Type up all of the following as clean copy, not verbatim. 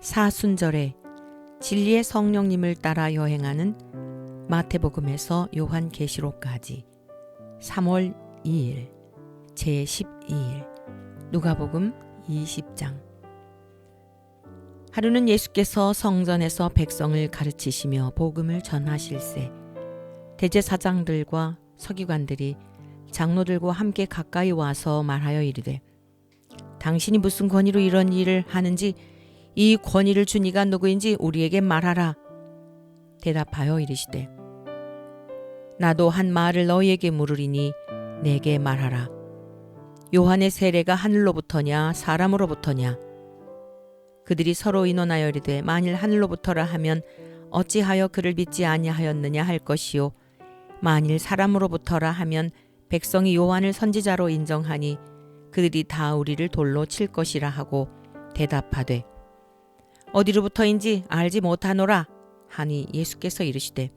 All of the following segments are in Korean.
사순절에 진리의 성령님을 따라 여행하는 마태복음에서 요한계시록까지 3월 2일 제12일 누가복음 20장. 하루는 예수께서 성전에서 백성을 가르치시며 복음을 전하실세 대제사장들과 서기관들이 장로들과 함께 가까이 와서 말하여 이르되, 당신이 무슨 권위로 이런 일을 하는지 이 권위를 준 이가 누구인지 우리에게 말하라. 대답하여 이르시되, 나도 한 말을 너희에게 물으리니 내게 말하라. 요한의 세례가 하늘로부터냐 사람으로부터냐? 그들이 서로 의논하여 이르되, 만일 하늘로부터라 하면 어찌하여 그를 믿지 아니하였느냐 할 것이요, 만일 사람으로부터라 하면 백성이 요한을 선지자로 인정하니 그들이 다 우리를 돌로 칠 것이라 하고 대답하되, 어디로부터인지 알지 못하노라 하니 예수께서 이르시되,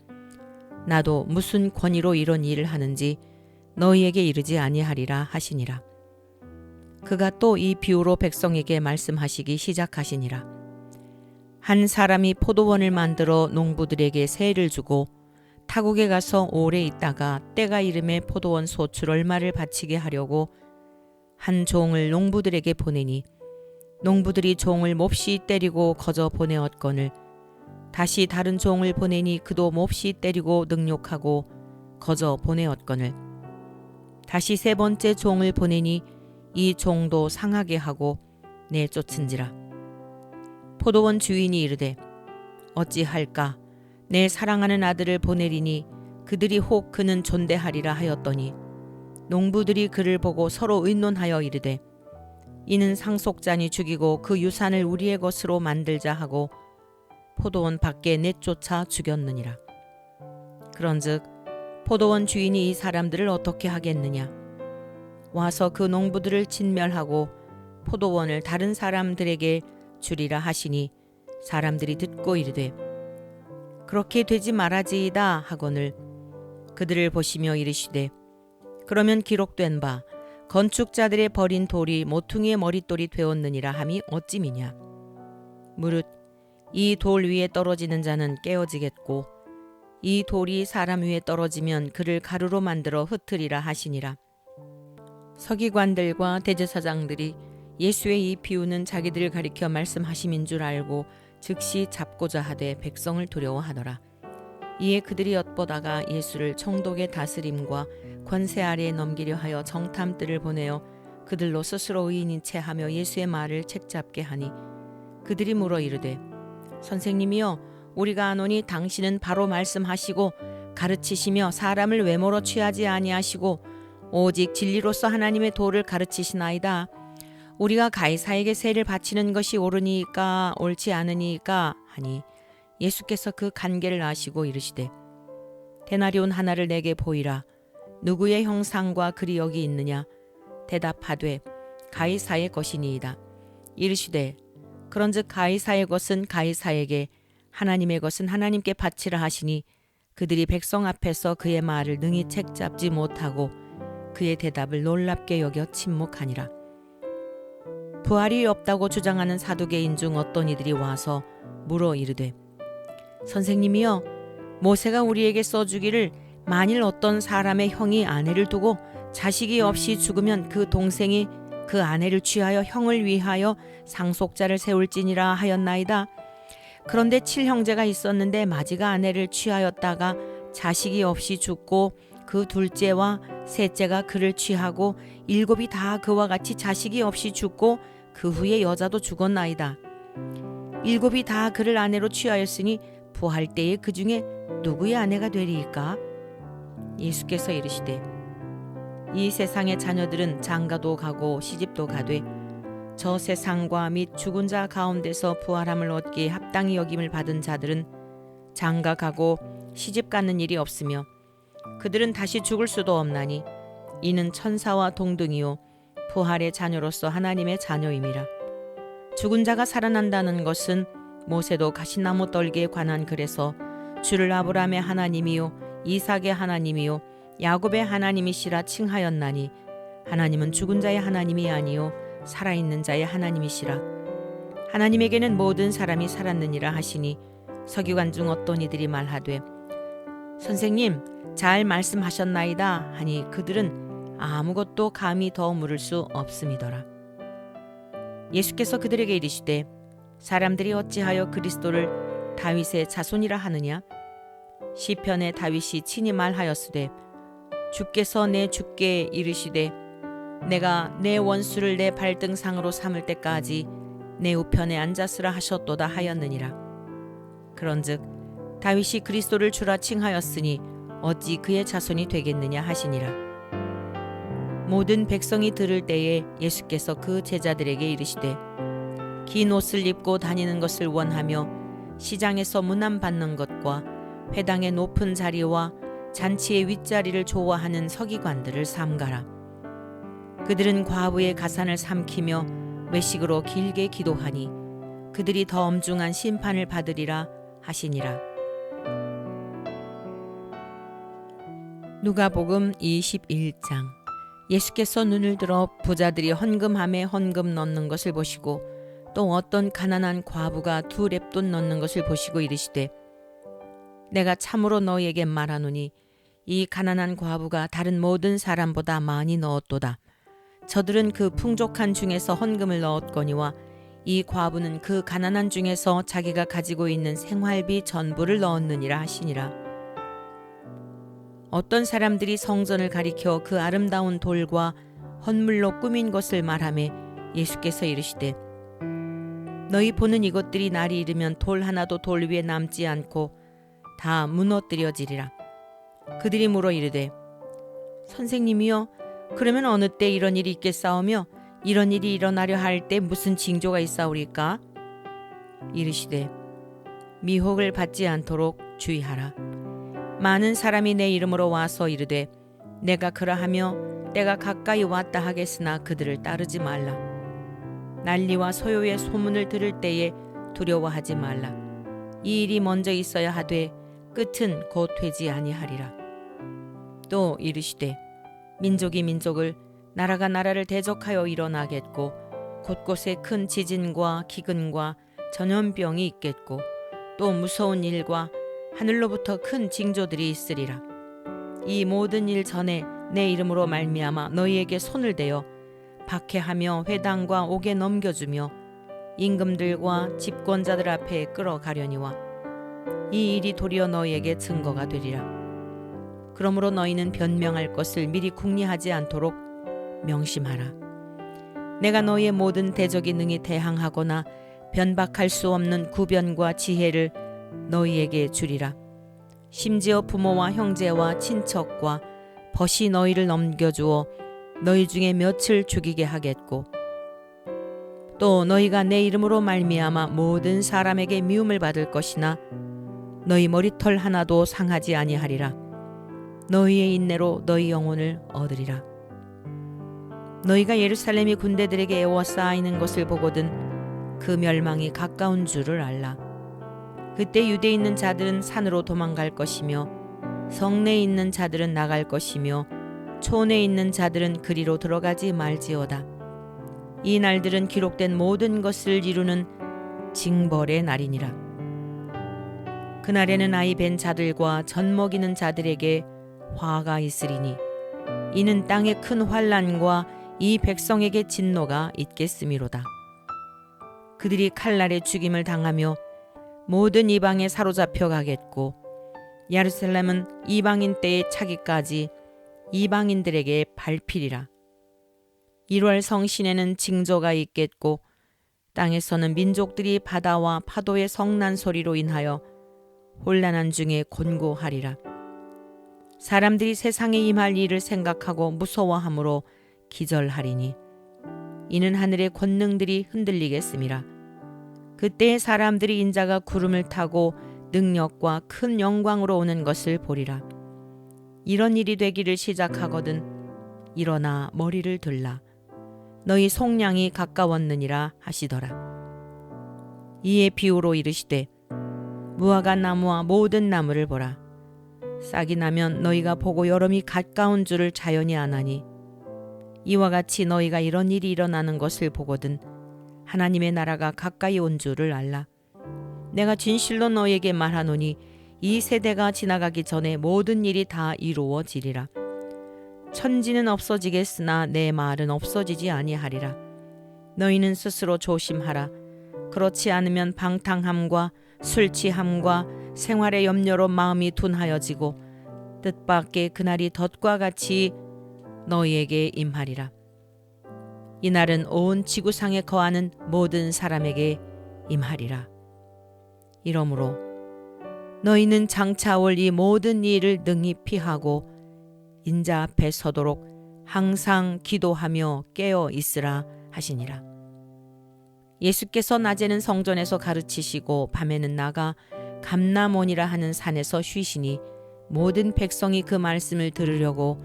나도 무슨 권위로 이런 일을 하는지 너희에게 이르지 아니하리라 하시니라. 그가 또 이 비유로 백성에게 말씀하시기 시작하시니라. 한 사람이 포도원을 만들어 농부들에게 세를 주고 타국에 가서 오래 있다가 때가 이름에 포도원 소출 얼마를 바치게 하려고 한 종을 농부들에게 보내니, 농부들이 종을 몹시 때리고 거저 보내었거늘 다시 다른 종을 보내니 그도 몹시 때리고 능욕하고 거저 보내었거늘 다시 세 번째 종을 보내니 이 종도 상하게 하고 내쫓은지라. 포도원 주인이 이르되, 어찌할까? 내 사랑하는 아들을 보내리니 그들이 혹 그는 존대하리라 하였더니, 농부들이 그를 보고 서로 의논하여 이르되, 이는 상속자니 죽이고 그 유산을 우리의 것으로 만들자 하고 포도원 밖에 내쫓아 죽였느니라. 그런즉 포도원 주인이 이 사람들을 어떻게 하겠느냐? 와서 그 농부들을 진멸하고 포도원을 다른 사람들에게 주리라 하시니, 사람들이 듣고 이르되, 그렇게 되지 말아지이다 하거늘 그들을 보시며 이르시되, 그러면 기록된 바 건축자들의 버린 돌이 모퉁이의 머릿돌이 되었느니라 함이 어찌미냐? 무릇 이 돌 위에 떨어지는 자는 깨어지겠고 이 돌이 사람 위에 떨어지면 그를 가루로 만들어 흩으리라 하시니라. 서기관들과 대제사장들이 예수의 이 비유는 자기들을 가리켜 말씀하심인 줄 알고 즉시 잡고자 하되 백성을 두려워하더라. 이에 그들이 엿보다가 예수를 총독의 다스림과 권세 아래에 넘기려 하여 정탐들을 보내어 그들로 스스로 의인인 채 하며 예수의 말을 책잡게 하니, 그들이 물어 이르되, 선생님이여, 우리가 아노니 당신은 바로 말씀하시고 가르치시며 사람을 외모로 취하지 아니하시고 오직 진리로서 하나님의 도를 가르치시나이다. 우리가 가이사에게 세를 바치는 것이 옳으니까 옳지 않으니까 하니, 예수께서 그 간계를 아시고 이르시되, 데나리온 하나를 내게 보이라. 누구의 형상과 글이 여기 있느냐? 대답하되, 가이사의 것이니이다. 이르시되, 그런즉 가이사의 것은 가이사에게, 하나님의 것은 하나님께 바치라 하시니, 그들이 백성 앞에서 그의 말을 능히 책잡지 못하고 그의 대답을 놀랍게 여겨 침묵하니라. 부활이 없다고 주장하는 사두개인 중 어떤 이들이 와서 물어 이르되, 선생님이여, 모세가 우리에게 써주기를 만일 어떤 사람의 형이 아내를 두고 자식이 없이 죽으면 그 동생이 그 아내를 취하여 형을 위하여 상속자를 세울지니라 하였나이다. 그런데 7형제가 있었는데 마지가 아내를 취하였다가 자식이 없이 죽고 그 둘째와 셋째가 그를 취하고 7이 다 그와 같이 자식이 없이 죽고 그 후에 여자도 죽었나이다. 7이 다 그를 아내로 취하였으니 부활 때에 그 중에 누구의 아내가 되리이까? 예수께서 이르시되, 이 세상의 자녀들은 장가도 가고 시집도 가되 저 세상과 및 죽은 자 가운데서 부활함을 얻기에 합당히 여김을 받은 자들은 장가 가고 시집 가는 일이 없으며 그들은 다시 죽을 수도 없나니, 이는 천사와 동등이요 부활의 자녀로서 하나님의 자녀임이라. 죽은 자가 살아난다는 것은 모세도 가시나무 떨기에 관한 글에서 주를 아브라함의 하나님이요 이삭의 하나님이요 야곱의 하나님이시라 칭하였나니, 하나님은 죽은 자의 하나님이 아니요 살아있는 자의 하나님이시라. 하나님에게는 모든 사람이 살았느니라 하시니 서기관 중 어떤 이들이 말하되 선생님 잘 말씀하셨나이다 하니 그들은 아무것도 감히 더 물을 수 없음이더라. 예수께서 그들에게 이르시되 사람들이 어찌하여 그리스도를 다윗의 자손이라 하느냐? 시편에 다윗이 친히 말하였으되 주께서 내 주께 이르시되 내가 내 원수를 내 발등상으로 삼을 때까지 내 우편에 앉았으라 하셨도다 하였느니라. 그런즉 다윗이 그리스도를 주라 칭하였으니 어찌 그의 자손이 되겠느냐 하시니라. 모든 백성이 들을 때에 예수께서 그 제자들에게 이르시되 긴 옷을 입고 다니는 것을 원하며 시장에서 문안 받는 것과 회당의 높은 자리와 잔치의 윗자리를 좋아하는 서기관들을 삼가라. 그들은 과부의 가산을 삼키며 외식으로 길게 기도하니 그들이 더 엄중한 심판을 받으리라 하시니라. 누가복음 21장. 예수께서 눈을 들어 부자들이 헌금함에 헌금 넣는 것을 보시고 또 어떤 가난한 과부가 2렙돈 넣는 것을 보시고 이르시되 내가 참으로 너희에게 말하노니 이 가난한 과부가 다른 모든 사람보다 많이 넣었도다. 저들은 그 풍족한 중에서 헌금을 넣었거니와 이 과부는 그 가난한 중에서 자기가 가지고 있는 생활비 전부를 넣었느니라 하시니라. 어떤 사람들이 성전을 가리켜 그 아름다운 돌과 헌물로 꾸민 것을 말하매 예수께서 이르시되 너희 보는 이것들이 날이 이르면 돌 하나도 돌 위에 남지 않고 다 무너뜨려지리라. 그들이 물어 이르되 선생님이여 그러면 어느 때 이런 일이 있겠사오며 이런 일이 일어나려 할 때 무슨 징조가 있사오리까? 이르시되 미혹을 받지 않도록 주의하라. 많은 사람이 내 이름으로 와서 이르되 내가 그러하며 때가 가까이 왔다 하겠으나 그들을 따르지 말라. 난리와 소요의 소문을 들을 때에 두려워하지 말라. 이 일이 먼저 있어야 하되 끝은 곧 되지 아니하리라. 또 이르시되 민족이 민족을 나라가 나라를 대적하여 일어나겠고 곳곳에 큰 지진과 기근과 전염병이 있겠고 또 무서운 일과 하늘로부터 큰 징조들이 있으리라. 이 모든 일 전에 내 이름으로 말미암아 너희에게 손을 대어 박해하며 회당과 옥에 넘겨주며 임금들과 집권자들 앞에 끌어가려니와 이 일이 도리어 너희에게 증거가 되리라. 그러므로 너희는 변명할 것을 미리 궁리하지 않도록 명심하라. 내가 너희의 모든 대적이 능히 대항하거나 변박할 수 없는 구변과 지혜를 너희에게 주리라. 심지어 부모와 형제와 친척과 벗이 너희를 넘겨주어 너희 중에 몇을 죽이게 하겠고 또 너희가 내 이름으로 말미암아 모든 사람에게 미움을 받을 것이나 너희 머리털 하나도 상하지 아니하리라. 너희의 인내로 너희 영혼을 얻으리라. 너희가 예루살렘이 군대들에게 에워싸이는 것을 보거든 그 멸망이 가까운 줄을 알라. 그때 유대에 있는 자들은 산으로 도망갈 것이며 성내에 있는 자들은 나갈 것이며 촌에 있는 자들은 그리로 들어가지 말지어다. 이 날들은 기록된 모든 것을 이루는 징벌의 날이니라. 그날에는 아이 벤 자들과 젖 먹이는 자들에게 화가 있으리니 이는 땅에 큰 환난과 이 백성에게 진노가 있겠음이로다. 그들이 칼날에 죽임을 당하며 모든 이방에 사로잡혀 가겠고 예루살렘은 이방인 때에 차기까지 이방인들에게 밟히리라. 1월 성신에는 징조가 있겠고 땅에서는 민족들이 바다와 파도의 성난 소리로 인하여 혼란한 중에 곤고하리라. 사람들이 세상에 임할 일을 생각하고 무서워함으로 기절하리니 이는 하늘의 권능들이 흔들리겠음이라. 그때의 사람들이 인자가 구름을 타고 능력과 큰 영광으로 오는 것을 보리라. 이런 일이 되기를 시작하거든 일어나 머리를 들라. 너희 속량이 가까웠느니라 하시더라. 이에 비유로 이르시되 무화과 나무와 모든 나무를 보라. 싹이 나면 너희가 보고 여름이 가까운 줄을 자연히 아나니 이와 같이 너희가 이런 일이 일어나는 것을 보거든 하나님의 나라가 가까이 온 줄을 알라. 내가 진실로 너에게 말하노니 이 세대가 지나가기 전에 모든 일이 다 이루어지리라. 천지는 없어지겠으나 내 말은 없어지지 아니하리라. 너희는 스스로 조심하라. 그렇지 않으면 방탕함과 술 취함과 생활의 염려로 마음이 둔하여지고 뜻밖의 그날이 덫과 같이 너희에게 임하리라. 이날은 온 지구상에 거하는 모든 사람에게 임하리라. 이러므로 너희는 장차 올 이 모든 일을 능히 피하고 인자 앞에 서도록 항상 기도하며 깨어 있으라 하시니라. 예수께서 낮에는 성전에서 가르치시고 밤에는 나가 감람원이라 하는 산에서 쉬시니 모든 백성이 그 말씀을 들으려고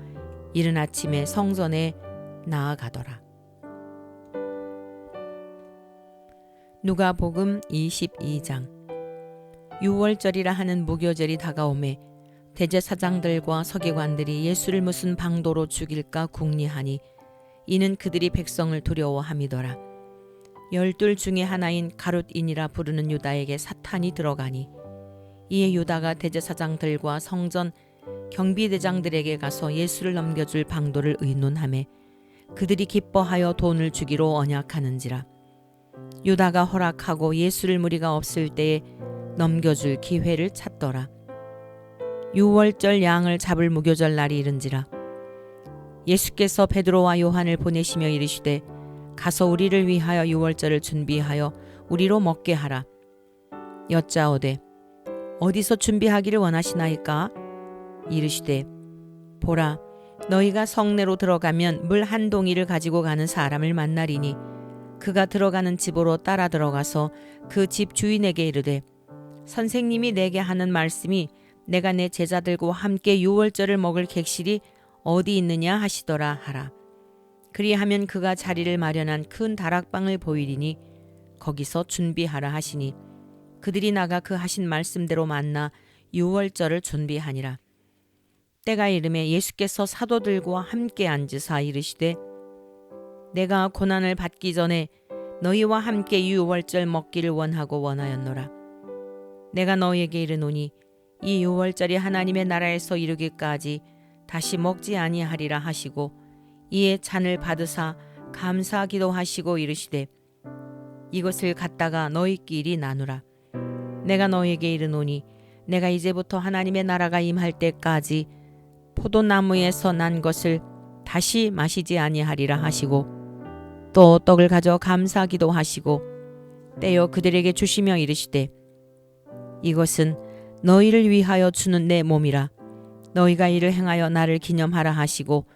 이른 아침에 성전에 나아가더라. 누가복음 22장. 유월절이라 하는 무교절이 다가오매 대제사장들과 서기관들이 예수를 무슨 방도로 죽일까 궁리하니 이는 그들이 백성을 두려워함이더라. 12 중에 하나인 가룟인이라 부르는 유다에게 사탄이 들어가니 이에 유다가 대제사장들과 성전 경비대장들에게 가서 예수를 넘겨줄 방도를 의논하매 그들이 기뻐하여 돈을 주기로 언약하는지라. 유다가 허락하고 예수를 무리가 없을 때에 넘겨줄 기회를 찾더라. 유월절 양을 잡을 무교절 날이 이른지라. 예수께서 베드로와 요한을 보내시며 이르시되 가서 우리를 위하여 유월절을 준비하여 우리로 먹게 하라. 여짜오되 어디서 준비하기를 원하시나이까? 이르시되 보라, 너희가 성내로 들어가면 물 한 동이를 가지고 가는 사람을 만나리니 그가 들어가는 집으로 따라 들어가서 그 집 주인에게 이르되 선생님이 내게 하는 말씀이 내가 내 제자들과 함께 유월절을 먹을 객실이 어디 있느냐 하시더라 하라. 그리하면 그가 자리를 마련한 큰 다락방을 보이리니 거기서 준비하라 하시니 그들이 나가 그 하신 말씀대로 만나 유월절을 준비하니라. 때가 이르매 예수께서 사도들과 함께 앉으사 이르시되 내가 고난을 받기 전에 너희와 함께 유월절 먹기를 원하고 원하였노라. 내가 너희에게 이르노니 이 유월절이 하나님의 나라에서 이르기까지 다시 먹지 아니하리라 하시고 이에 잔을 받으사 감사 기도하시고 이르시되 이것을 갖다가 너희끼리 나누라. 내가 너희에게 이르노니 내가 이제부터 하나님의 나라가 임할 때까지 포도나무에서 난 것을 다시 마시지 아니하리라 하시고 또 떡을 가져 감사 기도하시고 떼어 그들에게 주시며 이르시되 이것은 너희를 위하여 주는 내 몸이라. 너희가 이를 행하여 나를 기념하라 하시고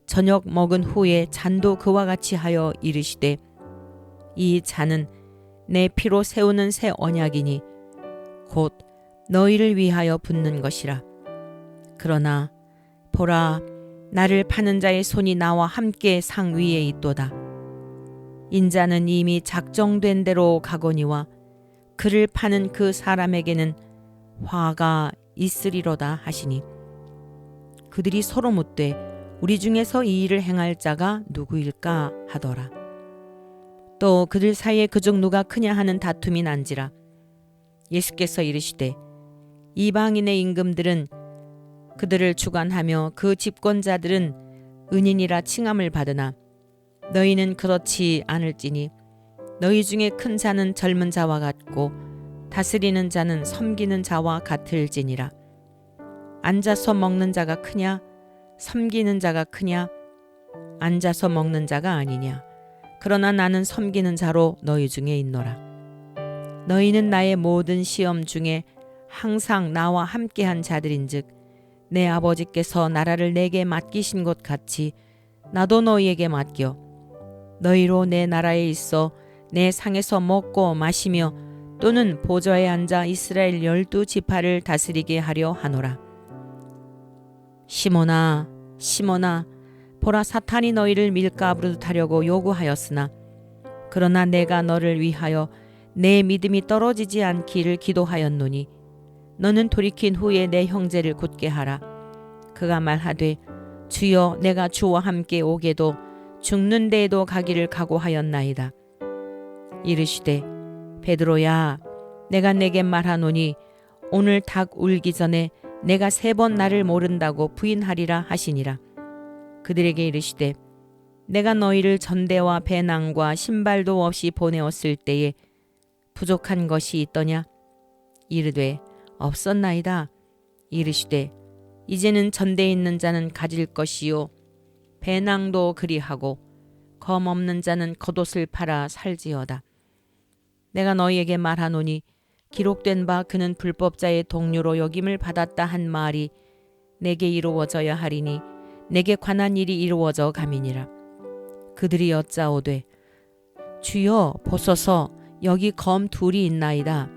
저녁 먹은 후에 잔도 그와 같이 하여 이르시되 이 잔은 내 피로 세우는 새 언약이니 곧 너희를 위하여 붓는 것이라. 그러나 보라, 나를 파는 자의 손이 나와 함께 상 위에 있도다. 인자는 이미 작정된 대로 가거니와 그를 파는 그 사람에게는 화가 있으리로다 하시니 그들이 서로 묻되 우리 중에서 이 일을 행할 자가 누구일까 하더라. 또 그들 사이에 그중 누가 크냐 하는 다툼이 난지라. 예수께서 이르시되 이방인의 임금들은 그들을 주관하며 그 집권자들은 은인이라 칭함을 받으나 너희는 그렇지 않을지니 너희 중에 큰 자는 젊은 자와 같고 다스리는 자는 섬기는 자와 같을지니라. 앉아서 먹는 자가 크냐 섬기는 자가 크냐? 앉아서 먹는 자가 아니냐? 그러나 나는 섬기는 자로 너희 중에 있노라. 너희는 나의 모든 시험 중에 항상 나와 함께한 자들인즉 내 아버지께서 나라를 내게 맡기신 것 같이 나도 너희에게 맡겨 너희로 내 나라에 있어 내 상에서 먹고 마시며 또는 보좌에 앉아 이스라엘 12지파를 다스리게 하려 하노라. 시몬아, 시몬아, 보라, 사탄이 너희를 밀가부르듯 하려고 요구하였으나 그러나 내가 너를 위하여 내 믿음이 떨어지지 않기를 기도하였노니 너는 돌이킨 후에 내 형제를 굳게 하라. 그가 말하되 주여, 내가 주와 함께 오게도 죽는 데에도 가기를 각오하였나이다. 이르시되 베드로야 내가 내게 말하노니 오늘 닭 울기 전에 내가 3번 나를 모른다고 부인하리라 하시니라. 그들에게 이르시되 내가 너희를 전대와 배낭과 신발도 없이 보내었을 때에 부족한 것이 있더냐? 이르되 없었나이다. 이르시되 이제는 전대에 있는 자는 가질 것이요 배낭도 그리하고 검 없는 자는 겉옷을 팔아 살지어다. 내가 너희에게 말하노니 기록된 바 그는 불법자의 동료로 여김을 받았다 한 말이 내게 이루어져야 하리니 내게 관한 일이 이루어져 가미니라. 그들이 여짜오되 주여 보소서 여기 검 둘이 있나이다.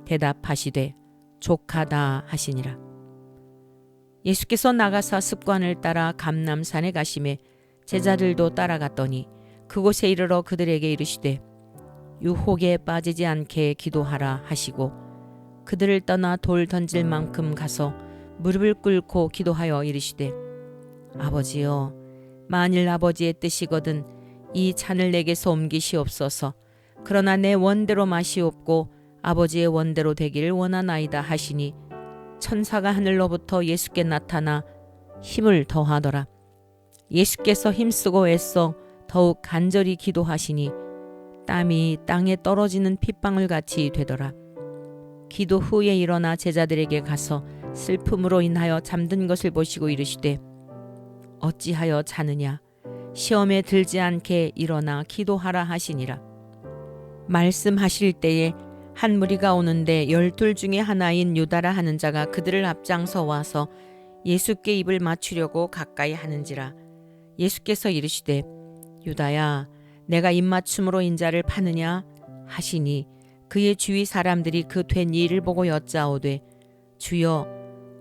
대답하시되 족하다 하시니라. 예수께서 나가사 습관을 따라 감람산에 가시매 제자들도 따라갔더니 그곳에 이르러 그들에게 이르시되 유혹에 빠지지 않게 기도하라 하시고 그들을 떠나 돌 던질 만큼 가서 무릎을 꿇고 기도하여 이르시되 아버지여 만일 아버지의 뜻이거든 이 잔을 내게서 옮기시옵소서. 그러나 내 원대로 마시옵고 아버지의 원대로 되기를 원하나이다 하시니 천사가 하늘로부터 예수께 나타나 힘을 더하더라. 예수께서 힘쓰고 애써 더욱 간절히 기도하시니 땀이 땅에 떨어지는 핏방울 같이 되더라. 기도 후에 일어나 제자들에게 가서 슬픔으로 인하여 잠든 것을 보시고 이르시되 어찌하여 자느냐? 시험에 들지 않게 일어나 기도하라 하시니라. 말씀하실 때에 한 무리가 오는데 12 중에 하나인 유다라 하는 자가 그들을 앞장서 와서 예수께 입을 맞추려고 가까이 하는지라. 예수께서 이르시되 유다야 내가 입맞춤으로 인자를 파느냐 하시니 그의 주위 사람들이 그 된 일을 보고 여짜오되 주여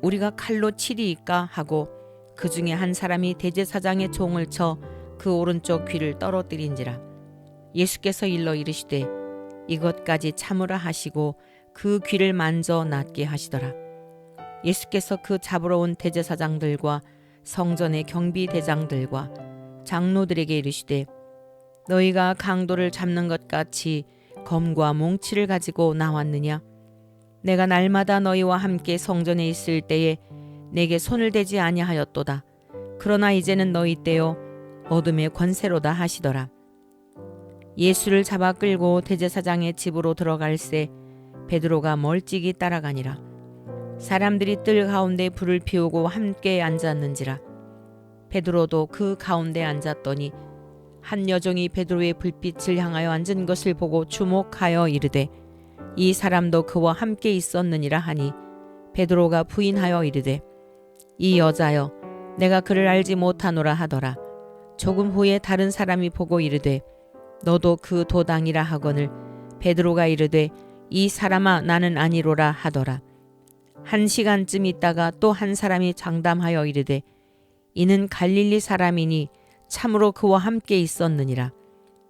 우리가 칼로 치리이까 하고 그 중에 한 사람이 대제사장의 종을 쳐 그 오른쪽 귀를 떨어뜨린지라. 예수께서 일러 이르시되 이것까지 참으라 하시고 그 귀를 만져 낫게 하시더라. 예수께서 그 잡으러 온 대제사장들과 성전의 경비대장들과 장로들에게 이르시되 너희가 강도를 잡는 것 같이 검과 몽치를 가지고 나왔느냐? 내가 날마다 너희와 함께 성전에 있을 때에 내게 손을 대지 아니하였도다. 그러나 이제는 너희 때요 어둠의 권세로다 하시더라. 예수를 잡아 끌고 대제사장의 집으로 들어갈새 베드로가 멀찍이 따라가니라. 사람들이 뜰 가운데 불을 피우고 함께 앉았는지라. 베드로도 그 가운데 앉았더니 한 여종이 베드로의 불빛을 향하여 앉은 것을 보고 주목하여 이르되 이 사람도 그와 함께 있었느니라 하니 베드로가 부인하여 이르되 이 여자여 내가 그를 알지 못하노라 하더라. 조금 후에 다른 사람이 보고 이르되 너도 그 도당이라 하거늘 베드로가 이르되 이 사람아 나는 아니로라 하더라. 1시간쯤 있다가 또 한 사람이 장담하여 이르되 이는 갈릴리 사람이니 참으로 그와 함께 있었느니라.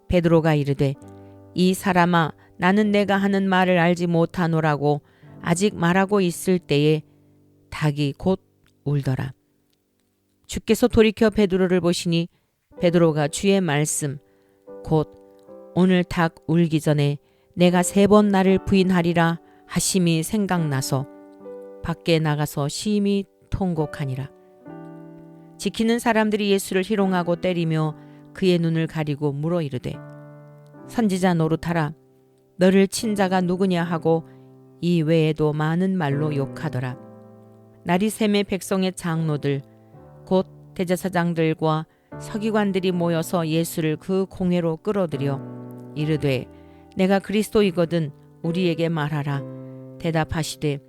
베드로가 이르되 이 사람아 나는 내가 하는 말을 알지 못하노라고 아직 말하고 있을 때에 닭이 곧 울더라. 주께서 돌이켜 베드로를 보시니 베드로가 주의 말씀 곧 오늘 닭 울기 전에 내가 3번 나를 부인하리라 하심이 생각나서 밖에 나가서 심히 통곡하니라. 지키는 사람들이 예수를 희롱하고 때리며 그의 눈을 가리고 물어 이르되 선지자 노릇하라. 너를 친 자가 누구냐 하고 이 외에도 많은 말로 욕하더라. 날이 새매 백성의 장로들 곧 대제사장들과 서기관들이 모여서 예수를 그 공회로 끌어들여 이르되 내가 그리스도이거든 우리에게 말하라. 대답하시되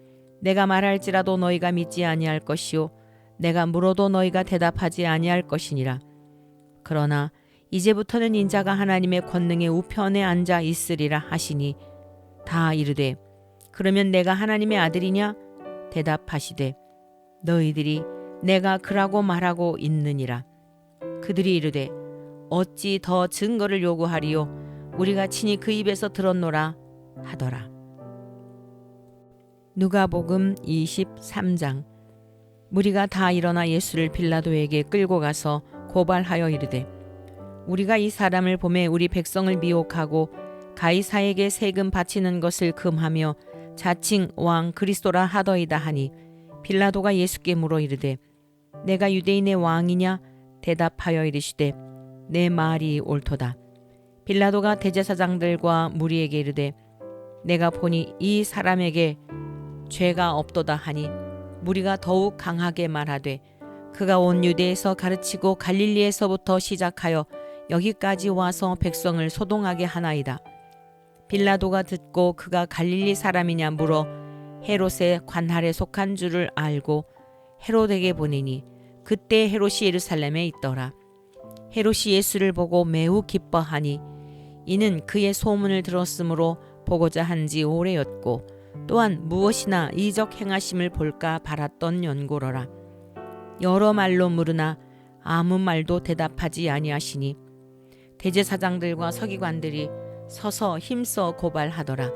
내가 말할지라도 너희가 믿지 아니할 것이요 내가 물어도 너희가 대답하지 아니할 것이니라. 그러나 이제부터는 인자가 하나님의 권능의 우편에 앉아 있으리라 하시니 다 이르되 그러면 내가 하나님의 아들이냐? 대답하시되 너희들이 내가 그라고 말하고 있느니라. 그들이 이르되 어찌 더 증거를 요구하리요? 우리가 친히 그 입에서 들었노라 하더라. 누가복음 23장. 무리가 다 일어나 예수를 빌라도에게 끌고 가서 고발하여 이르되 우리가 이 사람을 보매 우리 백성을 미혹하고 가이사에게 세금 바치는 것을 금하며 자칭 왕 그리스도라 하더이다 하니 빌라도가 예수께 물어 이르되 내가 유대인의 왕이냐 대답하여 이르시되 내 말이 옳도다. 빌라도가 대제사장들과 무리에게 이르되 내가 보니 이 사람에게 죄가 없도다 하니 무리가 더욱 강하게 말하되 그가 온 유대에서 가르치고 갈릴리에서부터 시작하여 여기까지 와서 백성을 소동하게 하나이다. 빌라도가 듣고 그가 갈릴리 사람이냐 물어 헤롯의 관할에 속한 줄을 알고 헤롯에게 보내니 그때 헤롯이 예루살렘에 있더라. 헤롯이 예수를 보고 매우 기뻐하니 이는 그의 소문을 들었으므로 보고자 한지 오래였고 또한 무엇이나 이적 행하심을 볼까 바랐던 연고로라. 여러 말로 물으나 아무 말도 대답하지 아니하시니 대제사장들과 서기관들이 서서 힘써 고발하더라.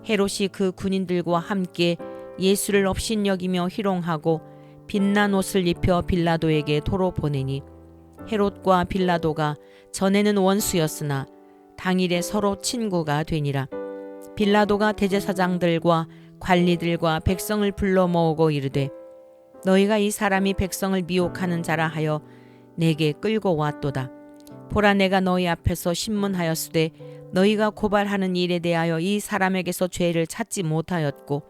헤롯이 그 군인들과 함께 예수를 업신여기며 희롱하고 빛난 옷을 입혀 빌라도에게 도로 보내니 헤롯과 빌라도가 전에는 원수였으나 당일에 서로 친구가 되니라. 빌라도가 대제사장들과 관리들과 백성을 불러 모으고 이르되 너희가 이 사람이 백성을 미혹하는 자라 하여 내게 끌고 왔도다. 보라 내가 너희 앞에서 신문하였으되 너희가 고발하는 일에 대하여 이 사람에게서 죄를 찾지 못하였고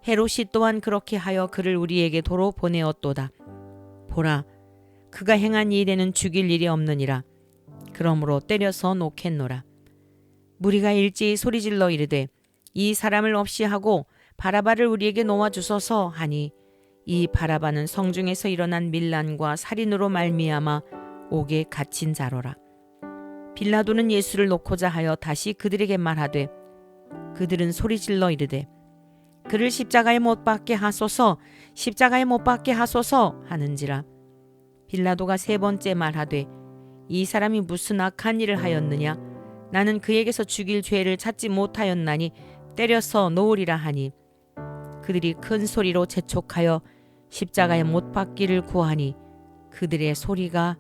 헤롯이 또한 그렇게 하여 그를 우리에게 도로 보내었도다. 보라 그가 행한 일에는 죽일 일이 없느니라. 그러므로 때려서 놓겠노라. 무리가 일제히 소리질러 이르되 이 사람을 없이 하고 바라바를 우리에게 놓아주소서 하니 이 바라바는 성중에서 일어난 밀란과 살인으로 말미암아 옥에 갇힌 자로라. 빌라도는 예수를 놓고자 하여 다시 그들에게 말하되 그들은 소리질러 이르되 그를 십자가에 못 박게 하소서 십자가에 못 박게 하소서 하는지라. 빌라도가 세 번째 말하되 이 사람이 무슨 악한 일을 하였느냐 나는 그에게서 죽일 죄를 찾지 못하였나니 때려서 놓으리라 하니 그들이 큰 소리로 재촉하여 십자가에 못 박기를 구하니 그들의 소리가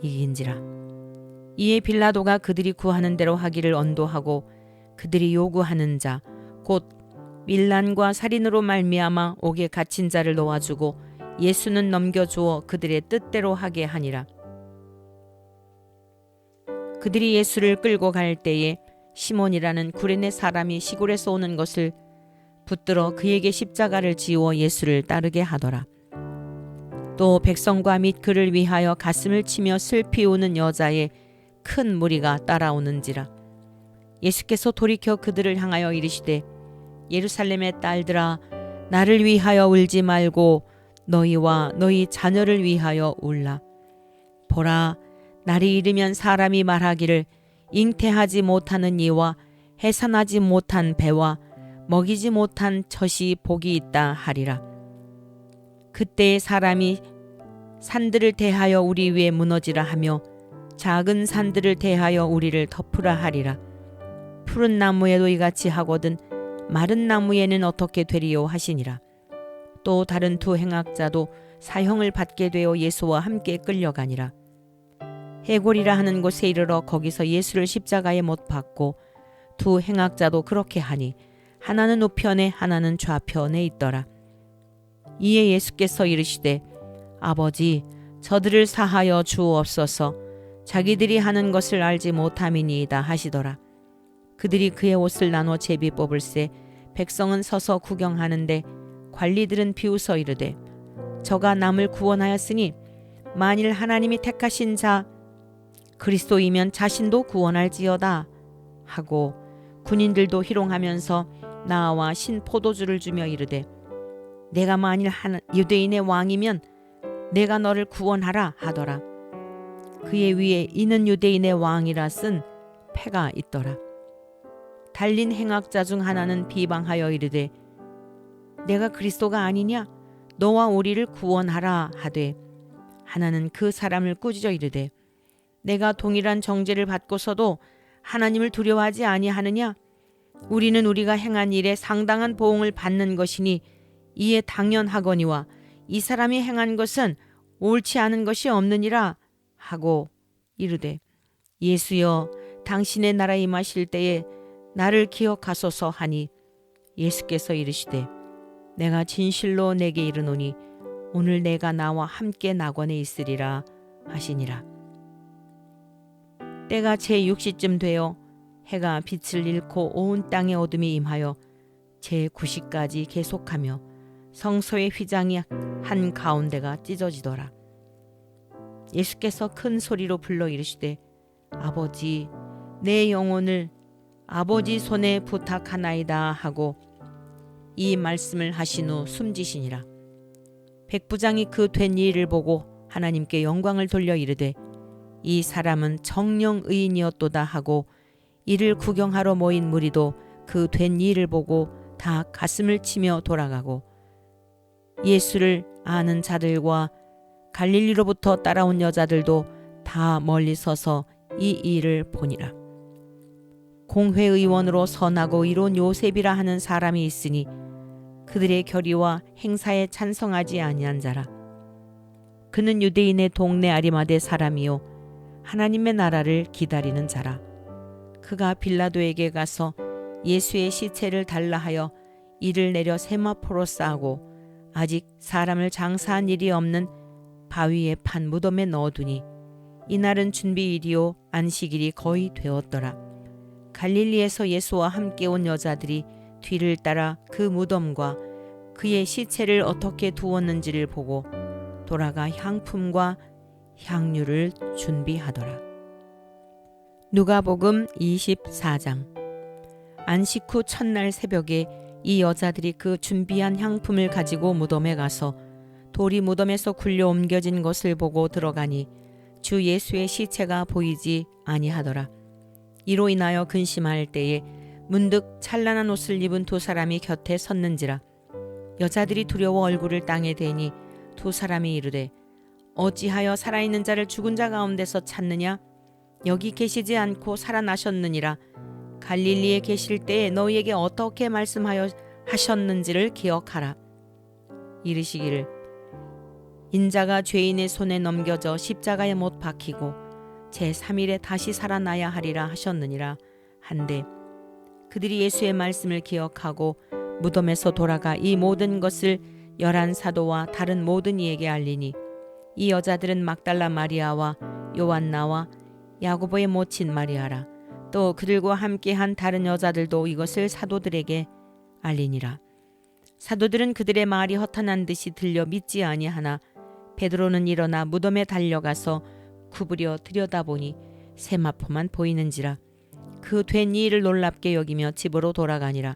이긴지라. 이에 빌라도가 그들이 구하는 대로 하기를 언도하고 그들이 요구하는 자 곧 밀란과 살인으로 말미암아 옥에 갇힌 자를 놓아주고 예수는 넘겨주어 그들의 뜻대로 하게 하니라. 그들이 예수를 끌고 갈 때에 시몬이라는 구레네 사람이 시골에서 오는 것을 붙들어 그에게 십자가를 지워 예수를 따르게 하더라. 또 백성과 및 그를 위하여 가슴을 치며 슬피 우는 여자의 큰 무리가 따라오는지라. 예수께서 돌이켜 그들을 향하여 이르시되 예루살렘의 딸들아 나를 위하여 울지 말고 너희와 너희 자녀를 위하여 울라. 보라 날이 이르면 사람이 말하기를 잉태하지 못하는 이와 해산하지 못한 배와 먹이지 못한 젖이 복이 있다 하리라. 그때의 사람이 산들을 대하여 우리 위에 무너지라 하며 작은 산들을 대하여 우리를 덮으라 하리라. 푸른 나무에도 이같이 하거든 마른 나무에는 어떻게 되리요 하시니라. 또 다른 두 행악자도 사형을 받게 되어 예수와 함께 끌려가니라. 해골이라 하는 곳에 이르러 거기서 예수를 십자가에 못 박고 두 행악자도 그렇게 하니 하나는 우편에 하나는 좌편에 있더라. 이에 예수께서 이르시되 아버지 저들을 사하여 주옵소서 자기들이 하는 것을 알지 못함이니이다 하시더라. 그들이 그의 옷을 나눠 제비 뽑을새 백성은 서서 구경하는데 관리들은 비웃어 이르되 저가 남을 구원하였으니 만일 하나님이 택하신 자 그리스도이면 자신도 구원할지어다 하고 군인들도 희롱하면서 나와 신 포도주를 주며 이르되 내가 만일 유대인의 왕이면 내가 너를 구원하라 하더라. 그의 위에 이는 유대인의 왕이라 쓴 패가 있더라. 달린 행악자 중 하나는 비방하여 이르되 내가 그리스도가 아니냐 너와 우리를 구원하라 하되 하나는 그 사람을 꾸짖어 이르되 내가 동일한 정죄를 받고서도 하나님을 두려워하지 아니하느냐 우리는 우리가 행한 일에 상당한 보응을 받는 것이니 이에 당연하거니와 이 사람이 행한 것은 옳지 않은 것이 없느니라 하고 이르되 예수여 당신의 나라에 임하실 때에 나를 기억하소서 하니 예수께서 이르시되 내가 진실로 내게 이르노니 오늘 내가 나와 함께 낙원에 있으리라 하시니라. 때가 제6시쯤 되어 해가 빛을 잃고 온 땅에 어둠이 임하여 제9시까지 계속하며 성소의 휘장이 한 가운데가 찢어지더라. 예수께서 큰 소리로 불러 이르시되 아버지 내 영혼을 아버지 손에 부탁하나이다 하고 이 말씀을 하신 후 숨지시니라. 백부장이 그 된 일을 보고 하나님께 영광을 돌려 이르되 이 사람은 정령 의인이었도다 하고 이를 구경하러 모인 무리도 그 된 일을 보고 다 가슴을 치며 돌아가고 예수를 아는 자들과 갈릴리로부터 따라온 여자들도 다 멀리 서서 이 일을 보니라. 공회의원으로 선하고 이로운 요셉이라 하는 사람이 있으니 그들의 결의와 행사에 찬성하지 아니한 자라. 그는 유대인의 동네 아리마대 사람이요 하나님의 나라를 기다리는 자라. 그가 빌라도에게 가서 예수의 시체를 달라 하여 이를 내려 세마포로 싸고 아직 사람을 장사한 일이 없는 바위에 판 무덤에 넣어두니 이날은 준비일이요 안식일이 거의 되었더라. 갈릴리에서 예수와 함께 온 여자들이 뒤를 따라 그 무덤과 그의 시체를 어떻게 두었는지를 보고 돌아가 향품과 향유를 준비하더라. 누가복음 24장. 안식 후 첫날 새벽에 이 여자들이 그 준비한 향품을 가지고 무덤에 가서 돌이 무덤에서 굴려 옮겨진 것을 보고 들어가니 주 예수의 시체가 보이지 아니하더라. 이로 인하여 근심할 때에 문득 찬란한 옷을 입은 두 사람이 곁에 섰는지라. 여자들이 두려워 얼굴을 땅에 대니 두 사람이 이르되 어찌하여 살아있는 자를 죽은 자 가운데서 찾느냐? 여기 계시지 않고 살아나셨느니라. 갈릴리에 계실 때에 너희에게 어떻게 말씀하여 하셨는지를 기억하라. 이르시기를 인자가 죄인의 손에 넘겨져 십자가에 못 박히고 제3일에 다시 살아나야 하리라 하셨느니라 한데 그들이 예수의 말씀을 기억하고 무덤에서 돌아가 이 모든 것을 11사도와 다른 모든 이에게 알리니 이 여자들은 막달라 마리아와 요한나와 야고보의 모친 마리아라. 또 그들과 함께한 다른 여자들도 이것을 사도들에게 알리니라. 사도들은 그들의 말이 허탄한 듯이 들려 믿지 아니하나 베드로는 일어나 무덤에 달려가서 구부려 들여다보니 세마포만 보이는지라. 그 된 일을 놀랍게 여기며 집으로 돌아가니라.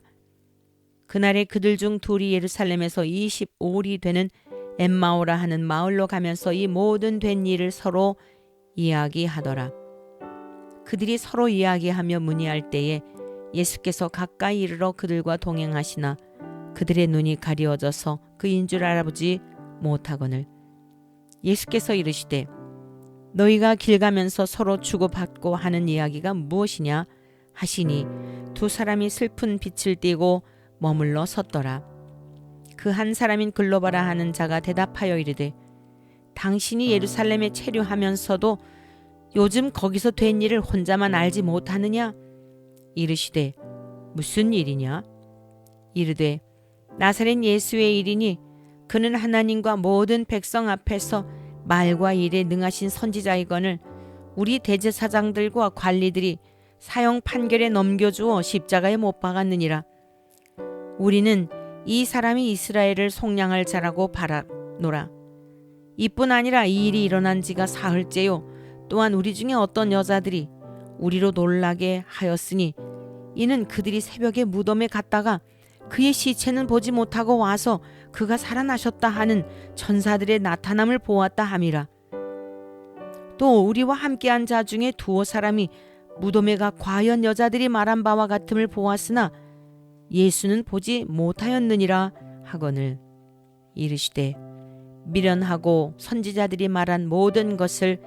그날에 그들 중 둘이 예루살렘에서 25리 되는 엠마오라 하는 마을로 가면서 이 모든 된 일을 서로 이야기하더라. 그들이 서로 이야기하며 문의할 때에 예수께서 가까이 이르러 그들과 동행하시나 그들의 눈이 가리워져서 그인 줄 알아보지 못하거늘 예수께서 이르시되 너희가 길 가면서 서로 주고받고 하는 이야기가 무엇이냐 하시니 두 사람이 슬픈 빛을 띠고 머물러 섰더라. 그 한 사람인 글로바라 하는 자가 대답하여 이르되 당신이 예루살렘에 체류하면서도 요즘 거기서 된 일을 혼자만 알지 못하느냐? 이르시되 무슨 일이냐? 이르되 나사렛 예수의 일이니 그는 하나님과 모든 백성 앞에서 말과 일에 능하신 선지자이거늘 우리 대제사장들과 관리들이 사형 판결에 넘겨주어 십자가에 못 박았느니라. 우리는 이 사람이 이스라엘을 속량할 자라고 바라노라. 이뿐 아니라 이 일이 일어난 지가 사흘째요. 또한 우리 중에 어떤 여자들이 우리로 놀라게 하였으니 이는 그들이 새벽에 무덤에 갔다가 그의 시체는 보지 못하고 와서 그가 살아나셨다 하는 천사들의 나타남을 보았다 함이라. 또 우리와 함께한 자 중에 두어 사람이 무덤에 가 과연 여자들이 말한 바와 같음을 보았으나 예수는 보지 못하였느니라 하거늘 이르시되 미련하고 선지자들이 말한 모든 것을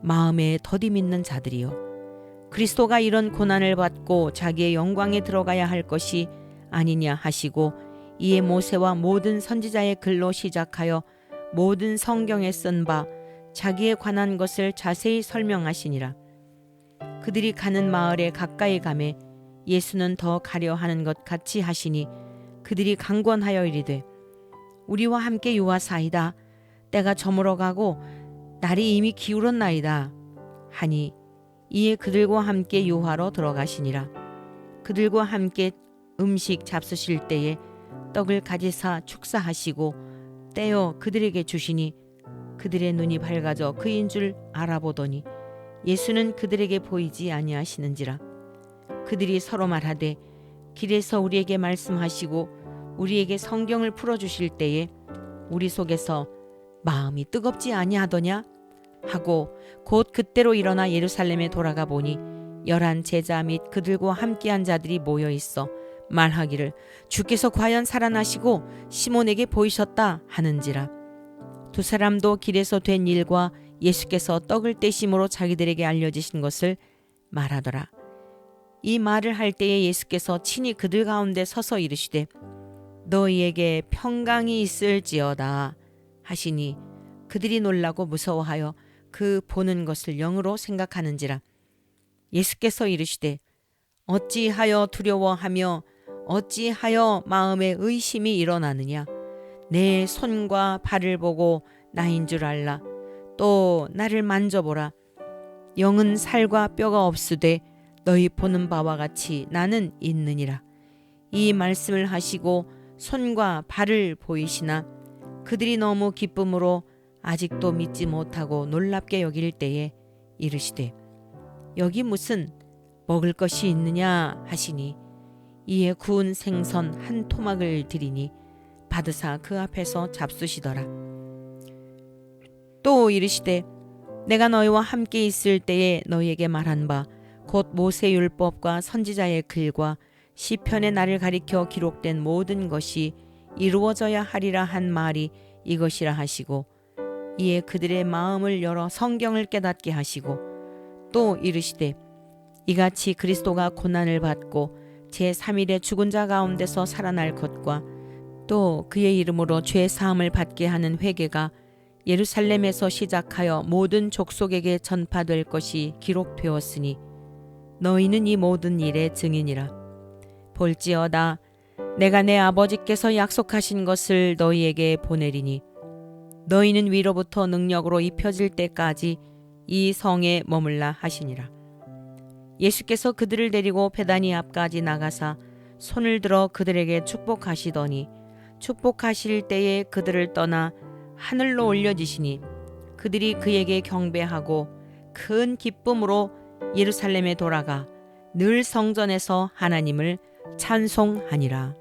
마음에 더디 믿는 자들이요 그리스도가 이런 고난을 받고 자기의 영광에 들어가야 할 것이 아니냐 하시고 이에 모세와 모든 선지자의 글로 시작하여 모든 성경에 쓴 바 자기에 관한 것을 자세히 설명하시니라. 그들이 가는 마을에 가까이 가매 예수는 더 가려 하는 것 같이 하시니 그들이 강권하여 이르되 우리와 함께 유하사이다. 때가 저물어가고 날이 이미 기울었나이다. 하니 이에 그들과 함께 유하로 들어가시니라. 그들과 함께 음식 잡수실 때에 떡을 가지사 축사하시고 떼어 그들에게 주시니 그들의 눈이 밝아져 그인 줄 알아보더니 예수는 그들에게 보이지 아니하시는지라. 그들이 서로 말하되 길에서 우리에게 말씀하시고 우리에게 성경을 풀어주실 때에 우리 속에서 마음이 뜨겁지 아니하더냐 하고 곧 그때로 일어나 예루살렘에 돌아가 보니 11 제자 및 그들과 함께한 자들이 모여 있어 말하기를 주께서 과연 살아나시고 시몬에게 보이셨다 하는지라. 두 사람도 길에서 된 일과 예수께서 떡을 떼심으로 자기들에게 알려지신 것을 말하더라. 이 말을 할 때에 예수께서 친히 그들 가운데 서서 이르시되 너희에게 평강이 있을지어다 하시니 그들이 놀라고 무서워하여 그 보는 것을 영으로 생각하는지라. 예수께서 이르시되 어찌하여 두려워하며 어찌하여 마음에 의심이 일어나느냐. 내 손과 발을 보고 나인 줄 알라. 또 나를 만져보라. 영은 살과 뼈가 없으되 너희 보는 바와 같이 나는 있느니라. 이 말씀을 하시고 손과 발을 보이시나 그들이 너무 기쁨으로 아직도 믿지 못하고 놀랍게 여길 때에 이르시되 여기 무슨 먹을 것이 있느냐 하시니 이에 구운 생선 한 토막을 드리니 받으사 그 앞에서 잡수시더라. 또 이르시되 내가 너희와 함께 있을 때에 너희에게 말한 바 곧 모세율법과 선지자의 글과 시편의 나를 가리켜 기록된 모든 것이 이루어져야 하리라 한 말이 이것이라 하시고 이에 그들의 마음을 열어 성경을 깨닫게 하시고 또 이르시되 이같이 그리스도가 고난을 받고 제3일에 죽은 자 가운데서 살아날 것과 또 그의 이름으로 죄 사함을 받게 하는 회개가 예루살렘에서 시작하여 모든 족속에게 전파될 것이 기록되었으니 너희는 이 모든 일의 증인이라. 볼지어다 내가 내 아버지께서 약속하신 것을 너희에게 보내리니 너희는 위로부터 능력으로 입혀질 때까지 이 성에 머물라 하시니라. 예수께서 그들을 데리고 베다니 앞까지 나가사 손을 들어 그들에게 축복하시더니 축복하실 때에 그들을 떠나 하늘로 올려지시니 그들이 그에게 경배하고 큰 기쁨으로 예루살렘에 돌아가 늘 성전에서 하나님을 찬송하니라.